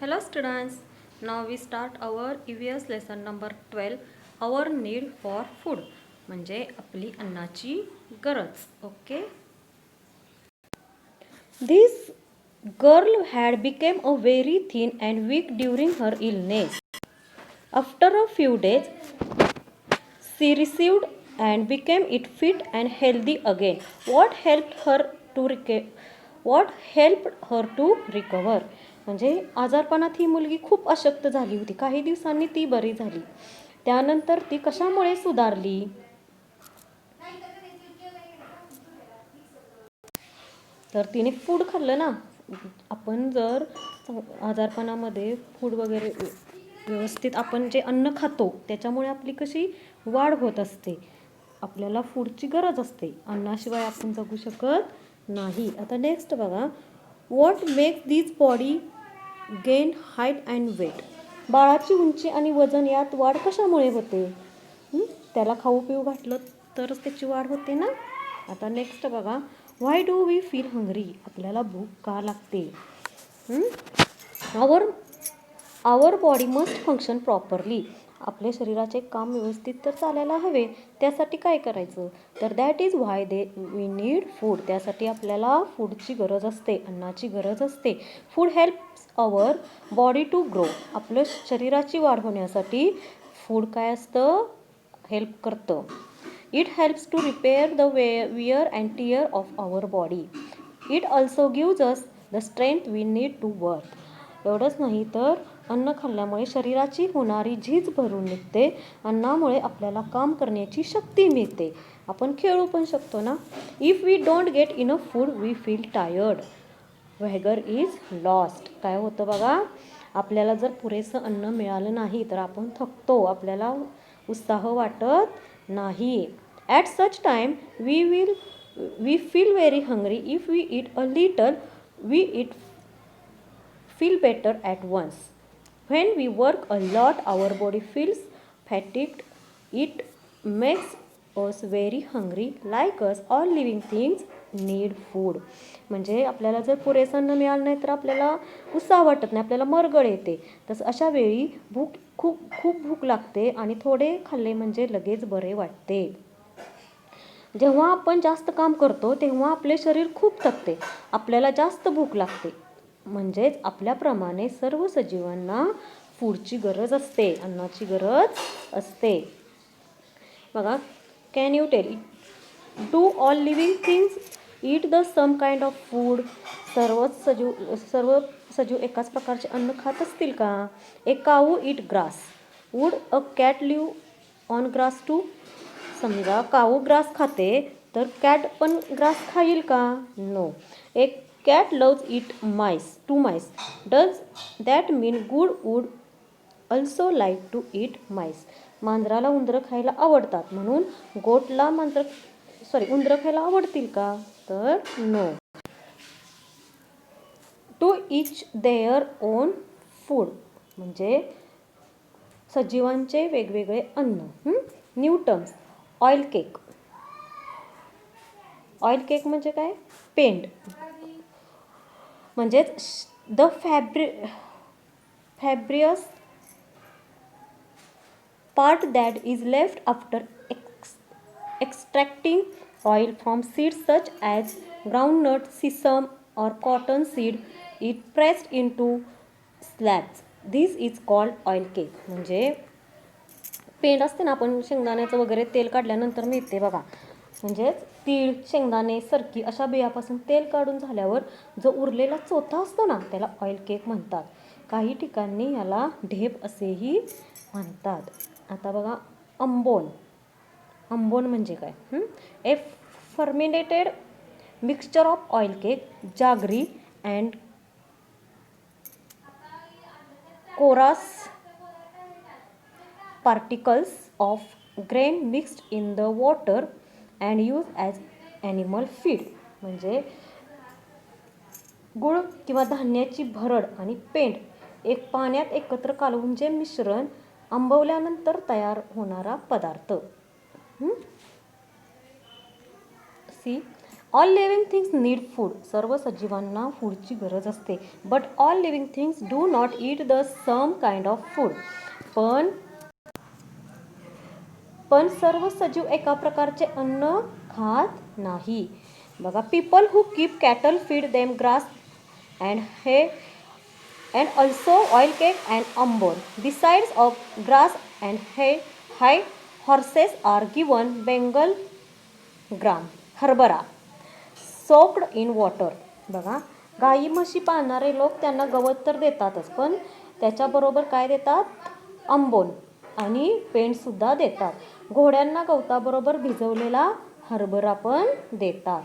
Hello students, now we start our EVS lesson number 12, our need for food, म्हणजे आपली अन्नाची गरज. Okay. This girl had become a very thin and weak during her illness. After a few days, she received and became it fit and healthy again. What helped her to recover? म्हणजे आजारपणात ही मुलगी खूप अशक्त झाली होती. काही दिवसांनी ती बरी झाली. त्यानंतर ती कशामुळे सुधारली? तर तिने फूड खाल्लं ना. आपण जर आजारपणामध्ये फूड वगैरे व्यवस्थित आपण जे अन्न खातो त्याच्यामुळे आपली कशी वाढ होत असते. आपल्याला फूडची गरज असते. अन्नाशिवाय आपण जगू शकत नाही. आता नेक्स्ट बघा, what makes this body gain height and weight? बाळाची उंची आणि वजन यात वाढ कशामुळे होते? त्याला खाऊ पिऊ घातलं तरच त्याची वाढ होते ना. आता नेक्स्ट बघा, व्हाय डू वी फील हंग्री? आपल्याला भूक का लागते? आवर बॉडी मस्ट फंक्शन प्रॉपरली. आपल्या शरीराचे काम व्यवस्थित तर चालायला हवे. त्यासाठी काय करायचं? तर that is why we need food. त्यासाठी आपल्याला फूडची गरज असते, अन्नाची गरज असते. Food helps our body to grow. आपलं शरीराची वाढ होण्यासाठी फूड काय असतं? हेल्प करतं. It helps to repair the wear and tear of our body. It also gives us the strength we need to work. एवढंच नाही तर अन्न खाल्ल्यामुळे शरीराची होणारी झीज भरून निघते. अन्नामुळे आपल्याला काम करण्याची शक्ती मिळते. आपण खेळू पण शकतो ना. If we don't get enough food we feel tired. Vigour is lost. काय होतं बघा, आपल्याला जर पुरेसं अन्न मिळालं नाही तर आपण थकतो. आपल्याला उत्साह वाटत नाही. At such time we feel very hungry. If we eat a little we feel better at once. When we work a lot, our body feels fatigued. It makes us very hungry. Like us, all living things need food. म्हणजे आपल्याला जर पुरेसं अन्न मिळालं नाही तर आपल्याला उत्साह वाटत नाही, आपल्याला मरगळ येते. तसं अशा वेळी खूप भूक लागते आणि थोडे खाल्ले म्हणजे लगेच बरे वाटते. जेव्हा आपण जास्त काम करतो तेव्हा आपले शरीर खूप थकते, आपल्याला जास्त भूक लागते. म्हणजेच आपल्याप्रमाणे सर्व सजीवांना फूडची गरज असते, अन्नाची गरज असते. बघा, can you tell, do all living things eat the same kind of food? सर्व सजीव एकाच प्रकारचे अन्न खात असतील का? A cow eat grass. Would a cat live on grass too? समजा काऊ ग्रास खाते तर कॅट पण ग्रास खाईल का? नो. एक cat loves eat mice. Does that mean good would also like to eat mice? मांजराला उंदरं खायला आवडतात म्हणून गोटला उंदरं खायला आवडतील का? तर no. To each their own food. म्हणजे सजीवांचे वेगवेगळे अन्न. New terms. Oil cake. Oil cake म्हणजे काय? पेंड. म्हणजेच the fibrous part that is left after extracting oil from seeds such as groundnut, sesame और cotton seed it pressed into slabs. This is called oil cake. म्हणजे पेंड असते ना, आपण शेंगदाण्याचं वगैरे तेल काढल्यानंतर मिळते बघा. म्हणजेच तीळ, शेंगदाणे, सरकी अशा बियापासून तेल काढून झाल्यावर जो उरलेला चोथा असतो ना त्याला ऑइल केक म्हणतात. काही ठिकाणी याला ढेप असेही म्हणतात. आता बघा, आंबोन म्हणजे काय? A fermented mixture of oil cake, jaggery and coarse particles of grain mixed in the water and used as animal feed. म्हणजे गुळ किंवा धान्याची भरड आणि पेंड एक पाण्यात एकत्र कालवून जे मिश्रण आंबवल्यानंतर तयार होणारा पदार्थ. See, all living things need food. सर्व सजीवांना फूडची गरज असते. But all living things do not eat the same kind of food. पण पण सर्व सजीव एका प्रकारचे अन्न खात नाही. बघा, people who keep cattle feed them grass and हे and also oil cake and ambon. Besides of grass and hay, horses are given Bengal gram, हरभरा, soaked in water. बघा, गाई म्हशी पाळणारे लोक त्यांना गवत तर देतातच, पण त्याच्याबरोबर काय देतात? आंबोन आणि पेंडसुद्धा देतात. घोड्यांना गवताबरोबर भिजवलेला हरभरा पण देतात.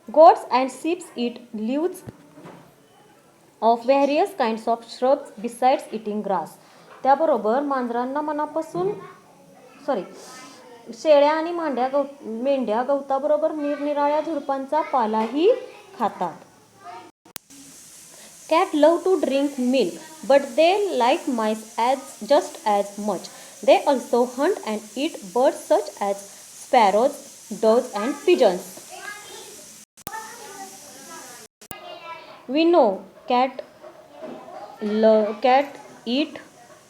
Goats and sheep eat leaves of various kinds of shrubs besides eating grass. त्याबरोबर मांजरांना मनापासून शेळ्या आणि मेंढ्या गवताबरोबर निरनिराळ्या झुडपांचा पालाही खातात. Cat love to drink milk, but they like mice just as much. They also hunt and eat birds such as sparrows, doves and pigeons. We know cat eat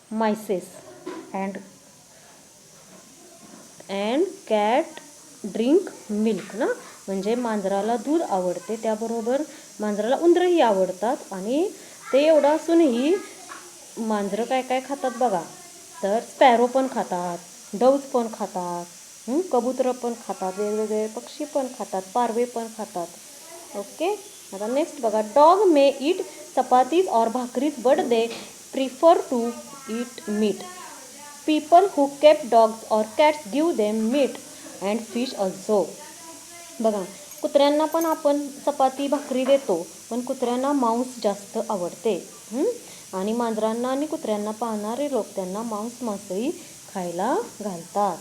mice and cat drink milk ना. म्हणजे मांजराला दूध आवडते, त्याबरोबर मांजराला उंदरही आवडतात. आणि ते एवढं असूनही मांजरं काय काय खातात बघा, तर स्पॅरो पण खातात, डव्स पण खातात, कबूतर पण खातात, वेगवेगळे पक्षी पण खातात, पारवे पण खातात. ओके, आता नेक्स्ट बघा, डॉग मे ईट चपातीज और bhakris but they prefer to eat meat. People who keep dogs और cats give them meat and fish also. बघा, कुत्र्यांना पण आपण चपाती भाकरी देतो, पण कुत्र्यांना मांस जास्त आवडते. आणि मांजरांना आणि कुत्र्यांना पाळणारे लोक त्यांना मांसही खायला घालतात.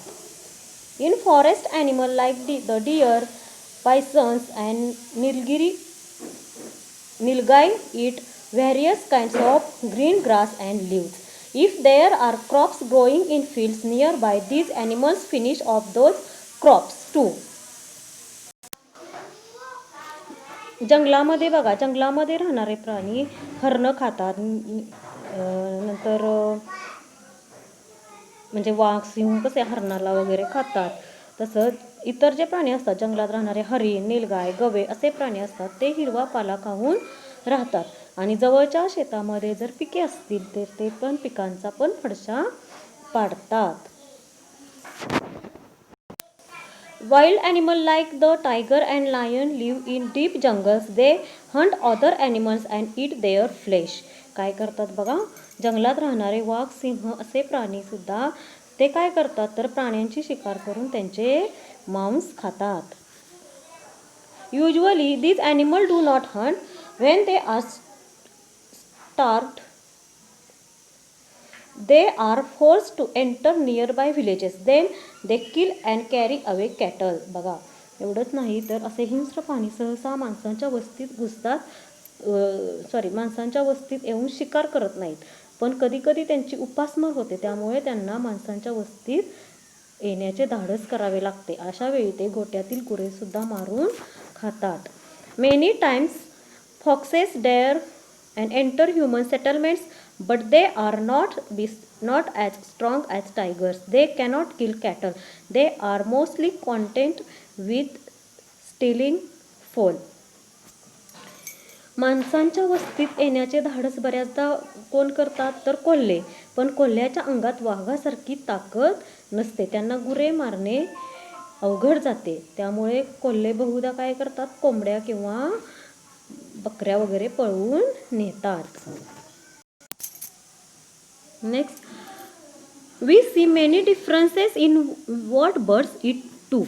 In forest animal like the deer, bisons and nilgai eat various kinds of green grass and leaves. If there are crops growing in fields nearby, these animals finish off those crops too. जंगलामध्ये बघा, जंगलामध्ये राहणारे प्राणी हरणं खातात, नंतर म्हणजे वाघ, सिंह कसे हरणाला वगैरे खातात, तसंच इतर जे प्राणी असतात जंगलात राहणारे, हरिण, नीलगाय, गवे असे प्राणी असतात, ते हिरवा पाला खाऊन राहतात. आणि जवळच्या शेतामध्ये जर पिके असतील तर ते पण पिकांचा पण फडशा पाडतात. Wild animals like the tiger and lion live in deep jungles. They hunt other animals and eat their flesh. काय करतात बघा, जंगलात राहणारे वाघ, सिंह असे प्राणी सुद्धा ते काय करतात, तर प्राण्यांची शिकार करून त्यांचे मांस खातात. Usually these animals do not hunt when they are starved. They are forced to enter nearby villages. Then they kill and carry away cattle. बघा, एवढंच नाही तर असे हिंस्र प्राणी सहसा माणसांच्या वस्तीत येऊन शिकार करत नाहीत, पण कधी कधी त्यांची उपासमार होते, त्यामुळे त्यांना माणसांच्या वस्तीत येण्याचे धाडस करावे लागते. अशा वेळी ते गोट्यातील गुरेसुद्धा मारून खातात. Many times foxes dare and enter human settlements, but they are not as strong as tigers. They cannot kill cattle. They are mostly content with stealing fowl. माणसांच्या वस्तीत येण्याचे धाडस बऱ्याचदा कोण करतात, तर कोल्हे. पण कोल्ह्याच्या अंगात वाघासारखी ताकद नसते, त्यांना गुरे मारणे अवघड जाते. त्यामुळे कोल्हे बहुधा काय करतात, कोंबड्या किंवा बकऱ्या वगैरे पळवून नेतात. Next, we see many differences in what birds eat too.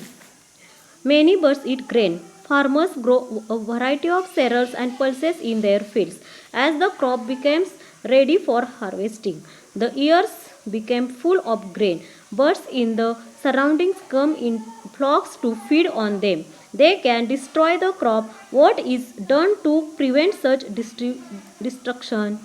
Many birds eat grain. Farmers grow a variety of cereals and pulses in their fields. As the crop becomes ready for harvesting, the ears became full of grain. Birds in the surroundings come in flocks to feed on them. They can destroy the crop. What is done to prevent such destruction?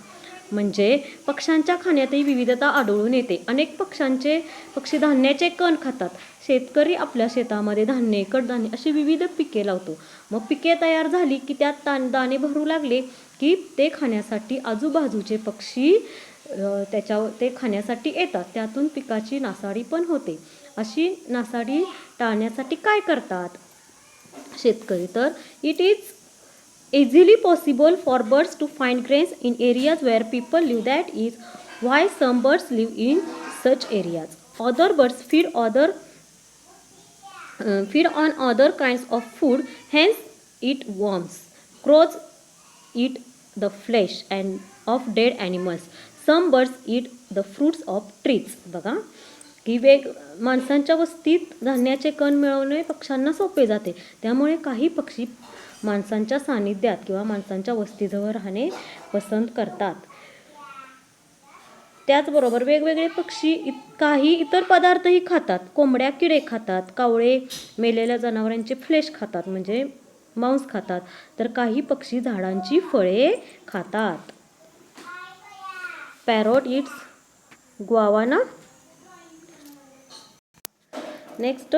म्हणजे पक्ष्यांच्या खाण्यातही विविधता आढळून येते. अनेक पक्षी धान्याचे कण खातात. शेतकरी आपल्या शेतामध्ये धान्य, कडधान्य अशी विविध पिके लावतो. मग पिके तयार झाली की त्यात दाणे भरू लागले की ते खाण्यासाठी आजूबाजूचे पक्षी ते खाण्यासाठी येतात. त्यातून पिकाची नासाडी पण होते. अशी नासाडी टाळण्यासाठी काय करतात शेतकरी? तर it is easily possible for birds to find grains in areas where people live. That is why some birds live in such areas. Other birds feed on other kinds of food, hence eat worms. Crows eat the flesh of dead animals. Some birds eat the fruits of trees. बघा की माणसांच्या वस्तीत धान्याचे कण मिळवणे पक्ष्यांना सोपे जाते. त्यामुळे काही पक्षी माणसांच्या सानिध्यात किंवा माणसांच्या वस्तीजवळ राहणे पसंत करतात. त्याचबरोबर वेगवेगळे पक्षी काही इतर पदार्थही खातात. कोंबड्या किडे खातात, कावळे मेलेल्या जनावरांचे फ्लेश खातात म्हणजे मांस खातात, तर काही पक्षी झाडांची फळे खातात. पॅरोट इट्स गुआवाना. Next,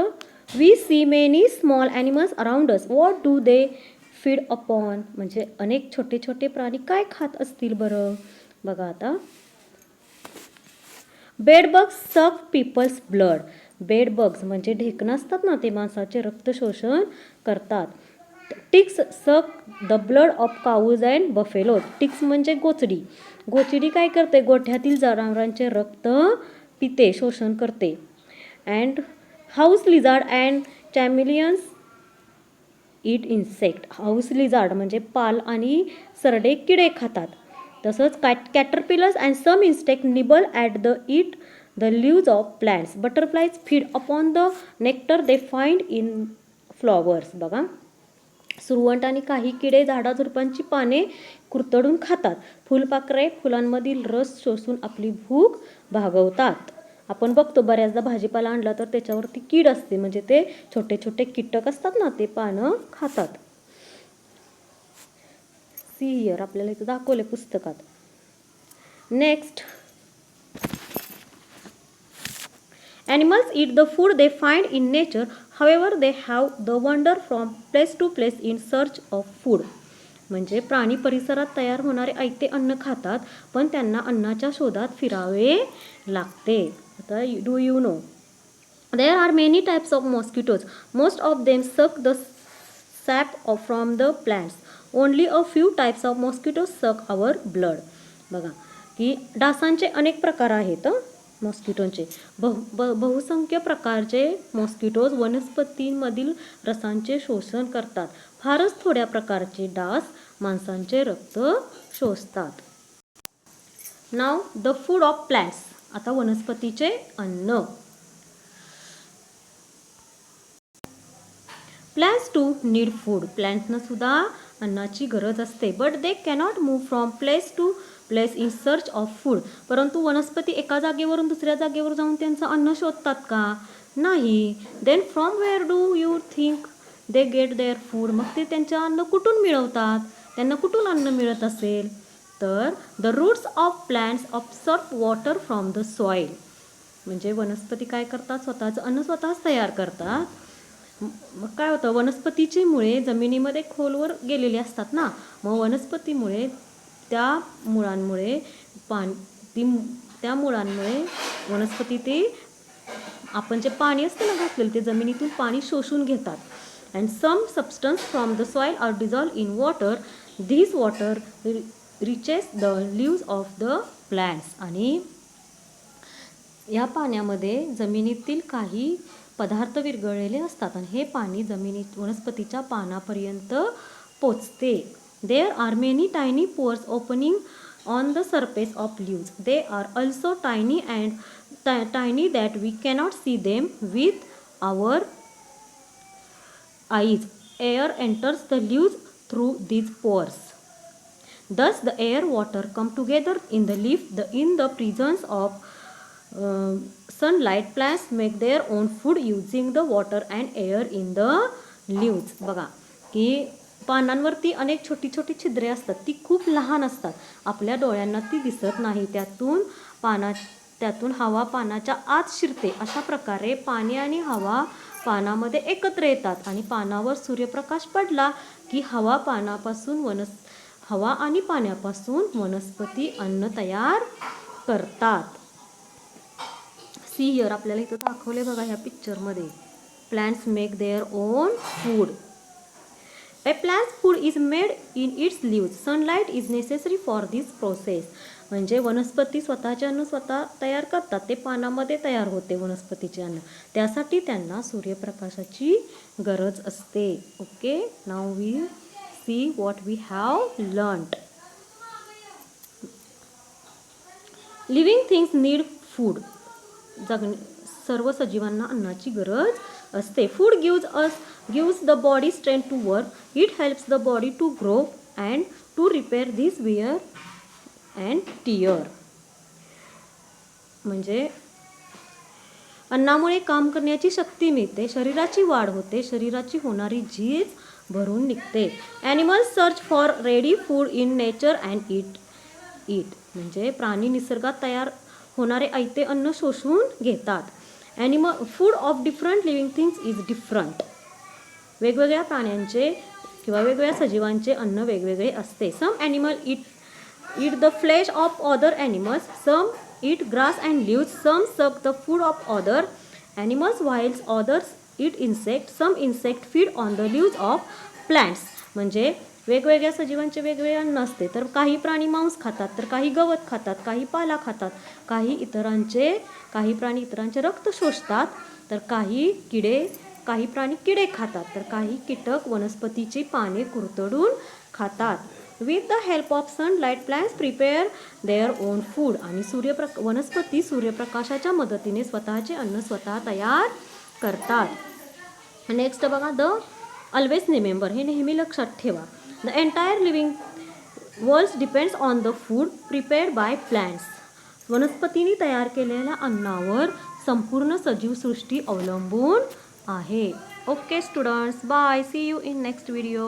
we see many small animals around us. What do they feed upon? म्हणजे अनेक छोटे छोटे प्राणी काय खात असतील बरं? बघा आता, बेडबग्स सक पीपल्स ब्लड. बेडबग्स म्हणजे ढेकणं असतात ना, ते माणसाचे रक्त शोषण करतात. Ticks suck the blood of cows and buffaloes. Ticks म्हणजे गोचडी. गोचडी काय करते? गोठ्यातील जनावरांचे रक्त पिते, शोषण करते. And house lizard and chameleons eat insect. House lizard म्हणजे पाल आणि सरडे किडे खातात. तसंच caterpillars and some insect nibble at the eat the leaves of plants. Butterflies feed upon the nectar they find in flowers. बघा, सुरवंट आणि काही किडे झाडाझुडपांची पाने कुरतडून खातात. फुलपाखरे फुलांमधील रस शोषून आपली भूक भागवतात. आपण बघतो बऱ्याचदा भाजीपाला आणला तर त्याच्यावरती कीड असते, म्हणजे ते छोटे छोटे कीटक असतात ना, ते पानं खातात. सी हिअर, आपल्याला इथं दाखवले पुस्तकात. Next, animals eat the food they find in nature. However, they have the wander from place to place in search of food. म्हणजे प्राणी परिसरात तयार होणारे आयते अन्न खातात, पण त्यांना अन्नाच्या शोधात फिरावे लागते. आता do you know, there are many types of mosquitoes. Most of them suck the sap from the plants. Only a few types of mosquitoes suck our blood. बघा की डासांचे अनेक प्रकार आहेत. मॉस्किटोचे बहुसंख्य प्रकारचे मॉस्किटोज वनस्पतींमधील रसांचे शोषण करतात. फारच थोड्या प्रकारचे डास माणसांचे रक्त शोषतात. Now the food of plants. आता वनस्पतीचे अन्न. Plants too need food. प्लांट्सना सुद्धा अन्नाची गरज असते. But they cannot move from place to place in search of food. परंतु वनस्पती एका जागेवरून दुसऱ्या जागेवर जाऊन त्यांचं अन्न शोधतात का? नाही. Then from where do you think they get their food. मग ते त्यांचं अन्न कुठून मिळवतात? त्यांना कुठून अन्न मिळत असेल? तर the roots of plants observe water from the soil. म्हणजे वनस्पती काय करतात? स्वतःचं अन्न स्वतःच तयार करतात. मग काय होतं? वनस्पतीची मुळे जमिनीमध्ये खोलवर गेलेली असतात ना, मग वनस्पतीमुळे त्या मुळांमुळे वनस्पती ते आपण जे पाणी असतं ना घातलेलं, ते जमिनीतून पाणी शोषून घेतात. And some substances from the soil are dissolve in water. This water reaches the leaves of the plants. आणि या पाण्यामध्ये जमिनीतील काही पदार्थ विरघळलेले असतात आणि हे पाणी वनस्पतीच्या पानापर्यंत पोचते. There are many tiny pores opening on the surface of leaves. They are also tiny that we cannot see them with our eyes. Air enters the leaves through these pores. Thus, the air water come together in the leaf. In the presence of sunlight, plants make their own food using the water and air in the leaves. बघा की पानांवरती अनेक छोटी छोटी छिद्रे असतात, ती खूप लहान असतात, आपल्या डोळ्यांना ती दिसत नाही. त्यातून हवा पानाच्या आत शिरते. अशा प्रकारे पाणी आणि हवा पानामध्ये एकत्र येतात आणि पानावर सूर्यप्रकाश पडला की हवा आणि पाण्यापासून वनस्पती अन्न तयार करतात. सी हिअर, आपल्याला इथं दाखवले बघा ह्या पिक्चरमध्ये. Plants make their own food. A plant's food is made in its leaves. Sunlight is necessary for this process. म्हणजे वनस्पती स्वतःचे अन्न स्वतः तयार करतात. ते पानामध्ये तयार होते वनस्पतीचे अन्न. त्यासाठी त्यांना सूर्यप्रकाशाची गरज असते. Okay, now we see what we have learned. Living things need food. सर्व सजीवांना अन्नाची गरज असते. Food gives the body strength to work. It helps the body to grow and to repair this wear and tear. म्हणजे अन्नामुळे काम करण्याची शक्ती मिळते, शरीराची वाढ होते, शरीराची होणारी झीज भरून निघते. Animals search for ready food in nature and eat. म्हणजे प्राणी निसर्गात तयार होणारे ऐते अन्न शोषून घेतात. Food of different living things is different. वेगवेगळ्या प्राण्यांचे किंवा वेगवेगळ्या सजीवांचे अन्न वेगवेगळे असते. सम animal eat the flesh of other animals. Some eat grass and leaves. Some suck the food of other animals while others eat insects. Some insects feed on the leaves of plants. म्हणजे वेगवेगळ्या सजीवांचे वेगवेगळे अन्न असते. तर काही प्राणी मांस खातात, तर काही गवत खातात, काही पाला खातात, काही प्राणी इतरांचे रक्त शोषतात, तर काही प्राणी किडे खातात, तर काही कीटक वनस्पतीची पाने कुरतडून खातात. With the help of sunlight plants prepare there own food. आणि वनस्पती सूर्यप्रकाशाच्या मदतीने स्वतःचे अन्न स्वतः तयार करतात. नेक्स्ट बघा, ऑलवेज रिमेंबर, हे नेहमी लक्षात ठेवा. The entire living world depends on the food prepared by plants. वनस्पतींनी तयार केलेल्या अन्नावर संपूर्ण सजीवसृष्टी अवलंबून आहे. Okay students, bye, see you in next video.